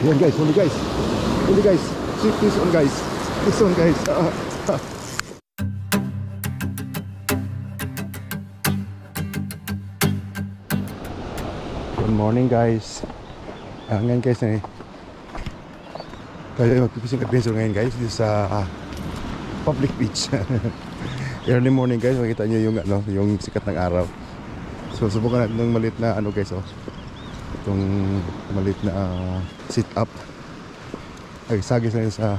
Yan guys, huli guys. Huli guys. This on guys. This on guys. Good morning guys. Ngayon guys tayo mag-fishing adventure ngayon guys dito sa public beach. Early morning guys, makita nyo yung yung sikat ng araw. So subukan natin ng maliit na guys itong maliit na sit up. Ay sagis na yun sa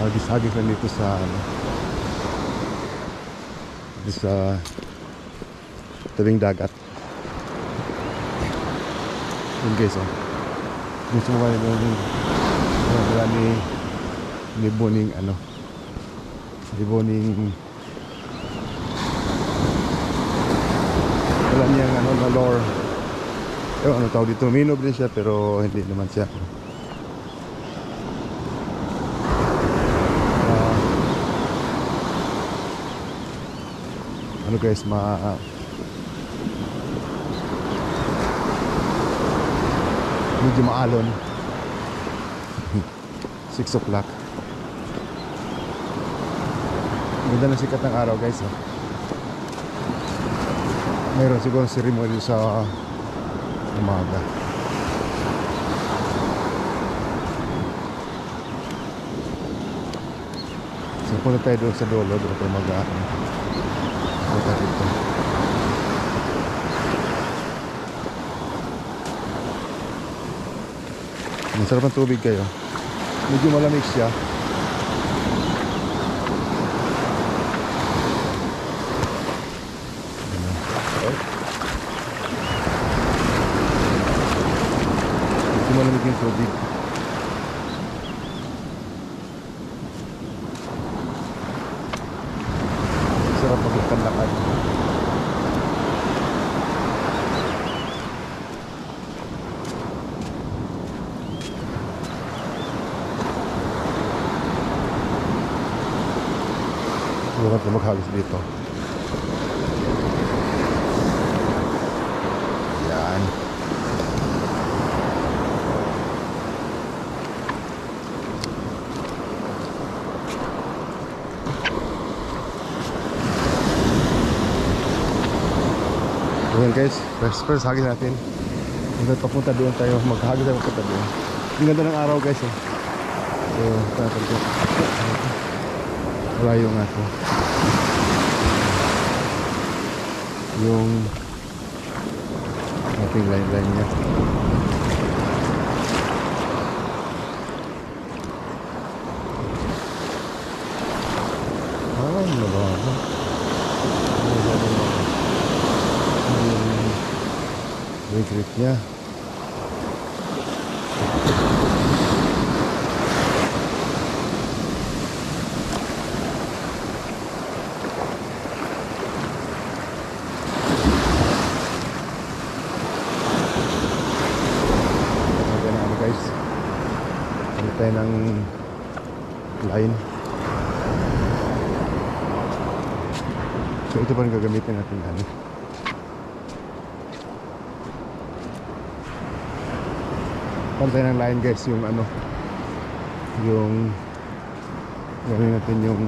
sagis na dito sa dito sa tabing dagat. Yun guys gusto mo ba yung wala ni Boning ni Boning wala niyang na lure. Ano tawag dito, minog din siya pero hindi naman siya guys medyo maalon. 6 o'clock. Ganda na sikat ng araw guys mayroon siguro ceremony sa umaga. So punta tayo doon sa dulo, doon tayo punta dito. Masarap ang tubig kayo, medyo malamig siya. Malamig yung tubig. Sarap maglakad-lakad. Sarap na maghagis dito. Yan. Ayan guys, first hagis natin. Papunta doon tayo, maghagis tayo papunta doon. Ang ganda ng araw guys So, natin ko. Wala yung yung ating line niya. Nababa. Yung grip niya. Guys, ano tayo ng line. So ito pa rin gagamitin natin pantay ng line guys, yung yung gawin natin yung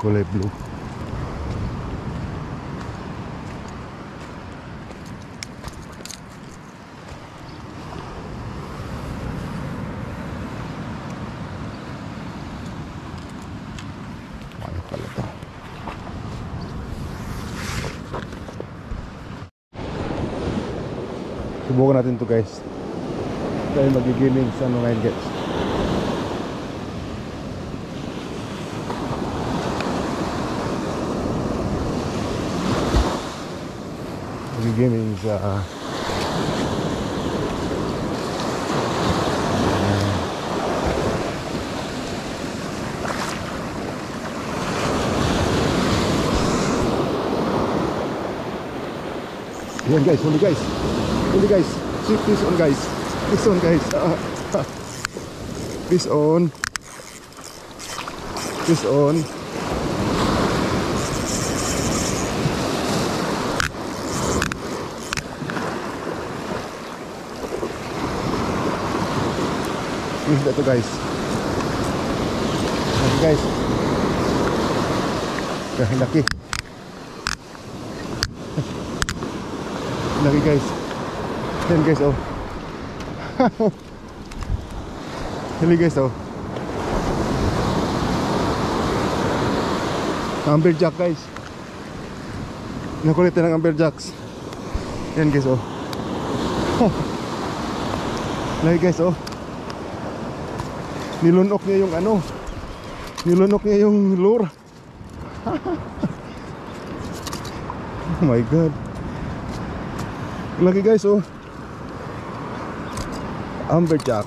kulay blue. Ano pala to? Subukan natin to guys. Tayo magigiming sa ngayon guys. Magigiming sa yan guys, huli guys. Huli guys. Fish on guys. Fish on guys. Fish on. Fish on. Isda to guys. Laki guys. Laki. Laki guys. Yan guys oh. Hili guys oh. Amberjack guys. Nakulit ng amberjacks. Yan guys oh. Lagi guys oh. Nilunok niya yung ano. Nilunok niya yung lure. Oh my god. Lagi guys oh. Amberjack.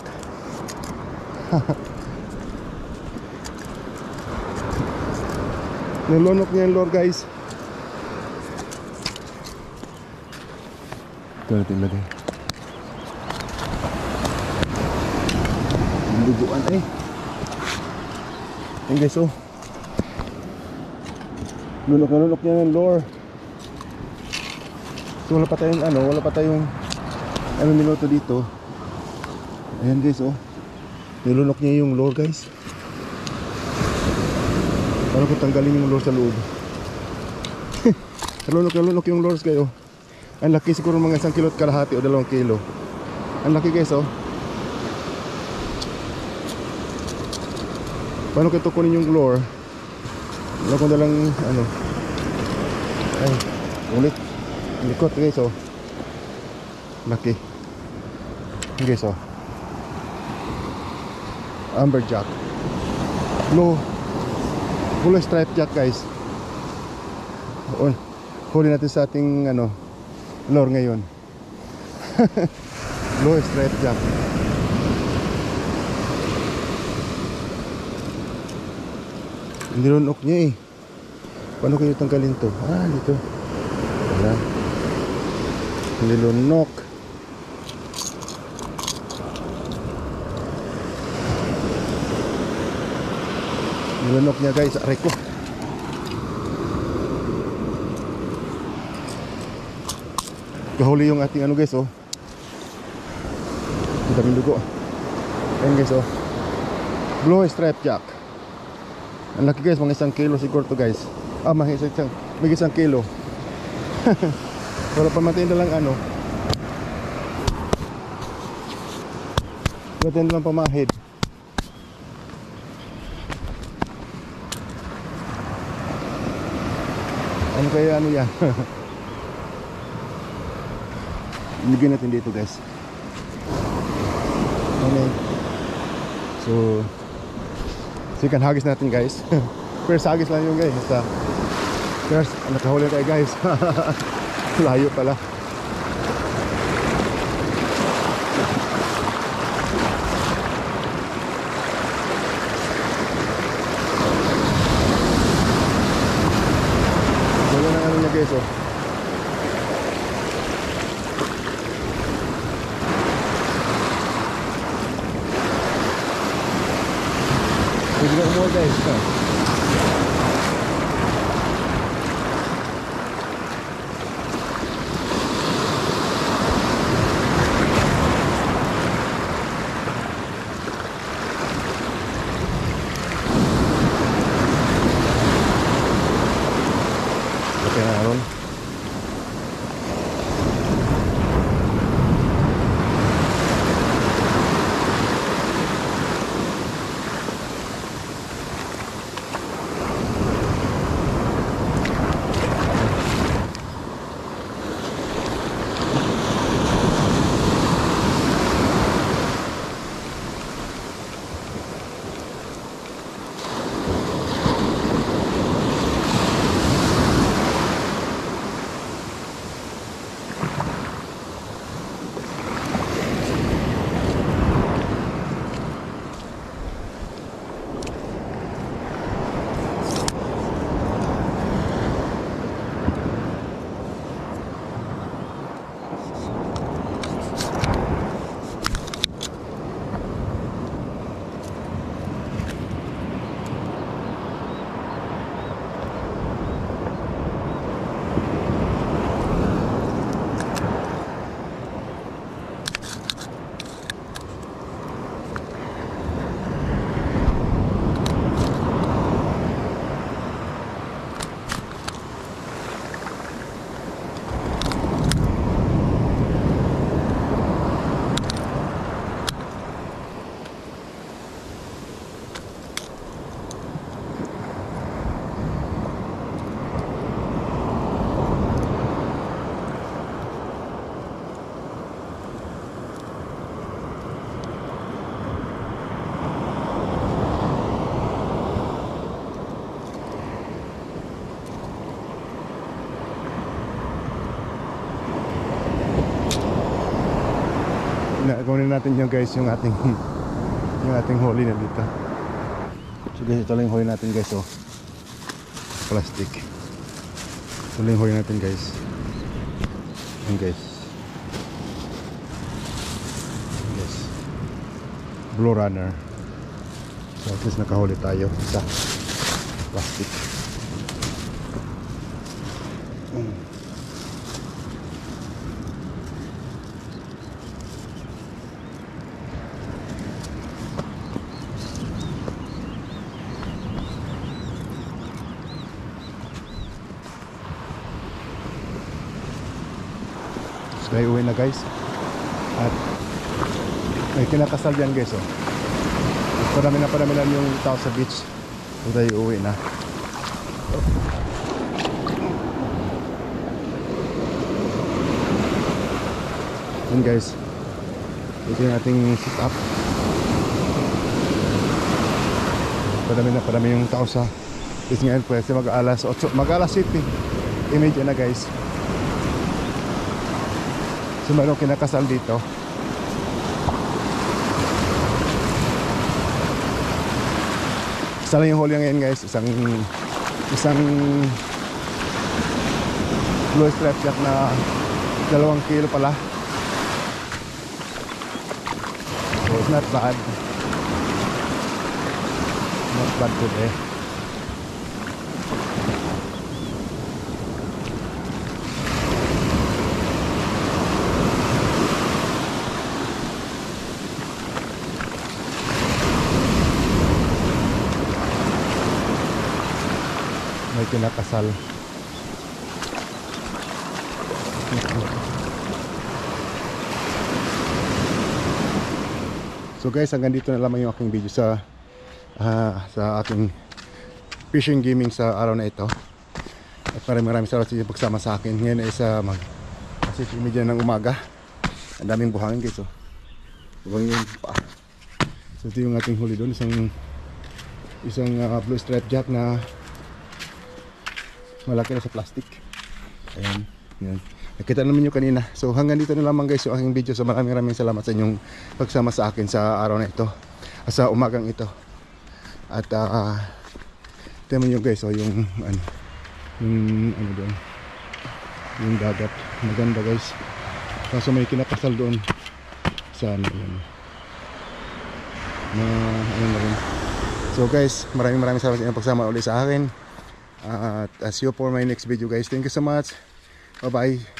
Nilunok niya yung lure guys. Ito natin lagay. Duguan eh. Yan guys oh. Lunok na lunok niya yung lure. So wala pa tayong minuto dito. Ayan guys oh. Nilunok niya yung lure guys. Paano ko tanggalin yung lure sa loob? Nalunok yung lures kayo. Ang laki, siguro mga 1 kilo at kalahati o 2 kilo. Ang laki guys oh. Paano ko tukunin yung lure? Wala ko dalang ano. Ay, ulit. Likot guys oh. Laki. Guys oh. Amberjack. Blue stripe jack guys. Huli natin sa ating ano lure ngayon. Blue stripe jack. Nilunok niya eh. Paano kayo tanggalin to? Ah, dito. Wala. Nilunok. Nilunok niya guys. Aray ko. Kahuli yung ating ano guys oh. Ang daming dugo. Ayan guys oh. Blue stripe jack. Ang laki guys, mga 1 kilo siguro to guys. May 1 kilo. Wala pa matinda lang ano. Matinda lang pamahid. Ano kaya ano yan? Ilagay natin dito guys. Okay. So ikan hagis natin guys. First hagis lang yung guys. First nakahuli tayo guys. Layo pala. Wala na ano niya guys oh. Pwede ka umuha guys. Okay na Aaron. kunin natin yung guys yung ating huli na dito. So guys, ito lang yung huli natin guys, oh. Plastic. Ito lang yung huli natin guys. Yan guys. Yan guys. Blue runner. So at least nakahuli tayo sa plastic. So tayo uwi na guys. At may kinakasal yan guys, oh. Parami na yung tao sa beach. So tayo uwi na. Yan guys, ito yung ating sit up. Parami yung tao sa beach ngayon. Pwede mag-alas 8, mag-alas 7 image na guys. So mayroong kinakasal dito. Isa lang yung huli ngayon guys. Isang blue stripe jack na 2 kilo pala. So it's not bad. Not bad today. May kinakasal. So guys, hanggang dito na lamang yung aking video sa aking fishing gaming sa araw na ito. At maraming salamat sa inyo pagsama sa akin. Ngayon ay sa media ng umaga. Ang daming buhangin guys, oh. Buhangin yung paa. So ito yung ating huli doon, isang blue stripe jack na malaki na sa plastic. Ayan, yan. Nakita naman nyo kanina. So hanggang dito na lamang guys yung aking video. So maraming salamat sa inyong pagsama sa akin sa araw na ito, sa umagang ito. At tingnan nyo guys, oh, yung ano doon, yung dagat. Maganda guys. Kaso may kinakasal doon sa ano yun, na ano na rin. So guys, maraming salamat sa inyong pagsama ulit sa akin. At see you for my next video guys. Thank you so much. Bye bye.